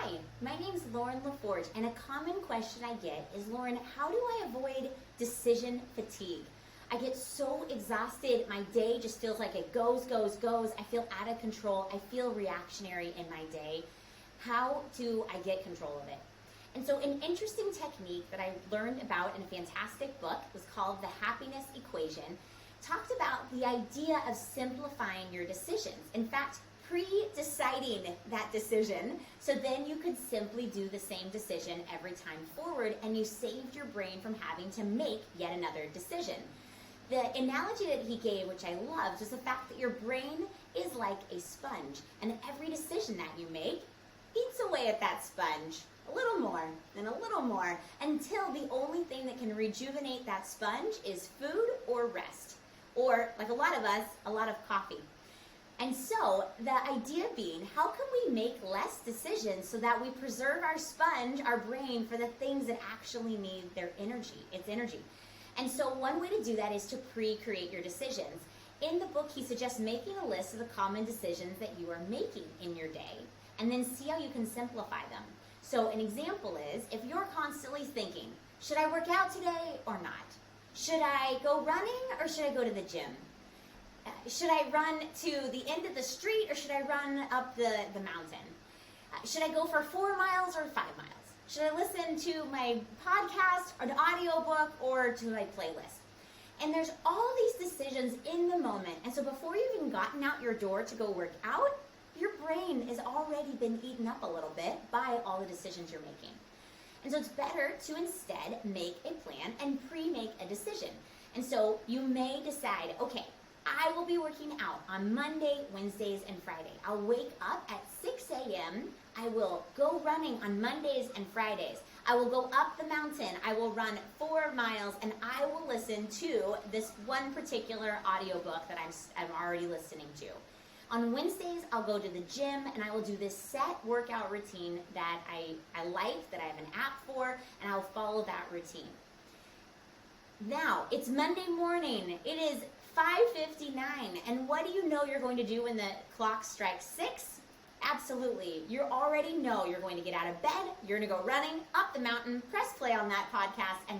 Hi, my name's Lauren LaForge, and a common question I get is, Lauren, how do I avoid decision fatigue? I get so exhausted, my day just feels like it goes. I feel out of control, I feel reactionary in my day. How do I get control of it? And so an interesting technique that I learned about in a fantastic book was called The Happiness Equation, talked about the idea of simplifying your decisions. In fact, pre-deciding that decision, so then you could simply do the same decision every time forward, and you saved your brain from having to make yet another decision. The analogy that he gave, which I loved, was the fact that your brain is like a sponge, and every decision that you make eats away at that sponge a little more and a little more, until the only thing that can rejuvenate that sponge is food or rest, or, like a lot of us, a lot of coffee. And so the idea being, how can we make less decisions so that we preserve our sponge, our brain, for the things that actually need their energy, its energy? And so one way to do that is to pre-create your decisions. In the book, he suggests making a list of the common decisions that you are making in your day, and then see how you can simplify them. So an example is, if you're constantly thinking, should I work out today or not? Should I go running or should I go to the gym? Should I run to the end of the street or should I run up the mountain? Should I go for 4 miles or 5 miles? Should I listen to my podcast or an audiobook or to my playlist? And there's all these decisions in the moment. And so before you've even gotten out your door to go work out, your brain has already been eaten up a little bit by all the decisions you're making. And so it's better to instead make a plan and pre-make a decision. And so you may decide, okay, I will be working out on Monday, Wednesdays, and Friday. I'll wake up at 6 a.m. I will go running on Mondays and Fridays. I will go up the mountain. I will run 4 miles, and I will listen to this one particular audiobook that I'm already listening to. On Wednesdays, I'll go to the gym, and I will do this set workout routine that I like, that I have an app for, and I'll follow that routine. Now, it's Monday morning. It is 5:59, and what do you know you're going to do when the clock strikes 6? Absolutely. You already know you're going to get out of bed, you're going to go running up the mountain, press play on that podcast and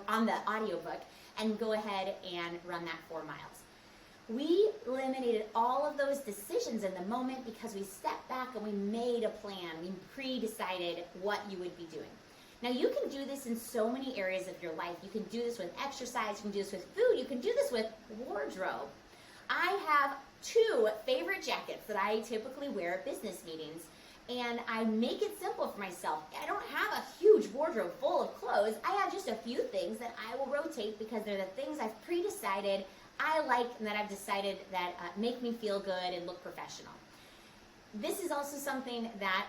on the audiobook, and go ahead and run that 4 miles. We eliminated all of those decisions in the moment because we stepped back and we made a plan. We pre-decided what you would be doing. Now, you can do this in so many areas of your life. You can do this with exercise, you can do this with food, you can do this with wardrobe. I have 2 favorite jackets that I typically wear at business meetings, and I make it simple for myself. I don't have a huge wardrobe full of clothes. I have just a few things that I will rotate because they're the things I've pre-decided I like and that I've decided that make me feel good and look professional. This is also something that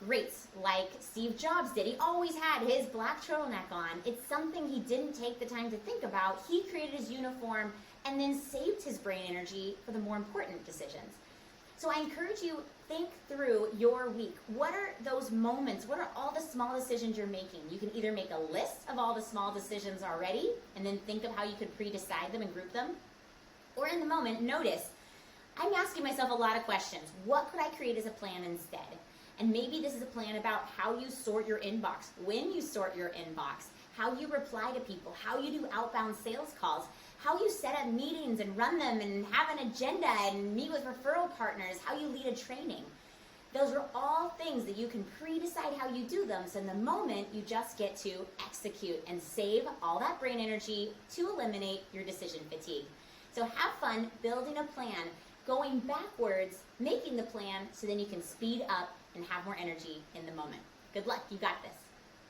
greats like Steve Jobs did. He always had his black turtleneck on. It's something he didn't take the time to think about. He created his uniform and then saved his brain energy for the more important decisions. So I encourage you, think through your week. What are those moments? What are all the small decisions you're making? You can either make a list of all the small decisions already and then think of how you could pre-decide them and group them. Or in the moment, notice, I'm asking myself a lot of questions. What could I create as a plan instead? And maybe this is a plan about how you sort your inbox, when you sort your inbox, how you reply to people, how you do outbound sales calls, how you set up meetings and run them and have an agenda and meet with referral partners, how you lead a training. Those are all things that you can pre-decide how you do them, so in the moment you just get to execute and save all that brain energy to eliminate your decision fatigue. So have fun building a plan, going backwards, making the plan, so then you can speed up and have more energy in the moment. Good luck, you got this.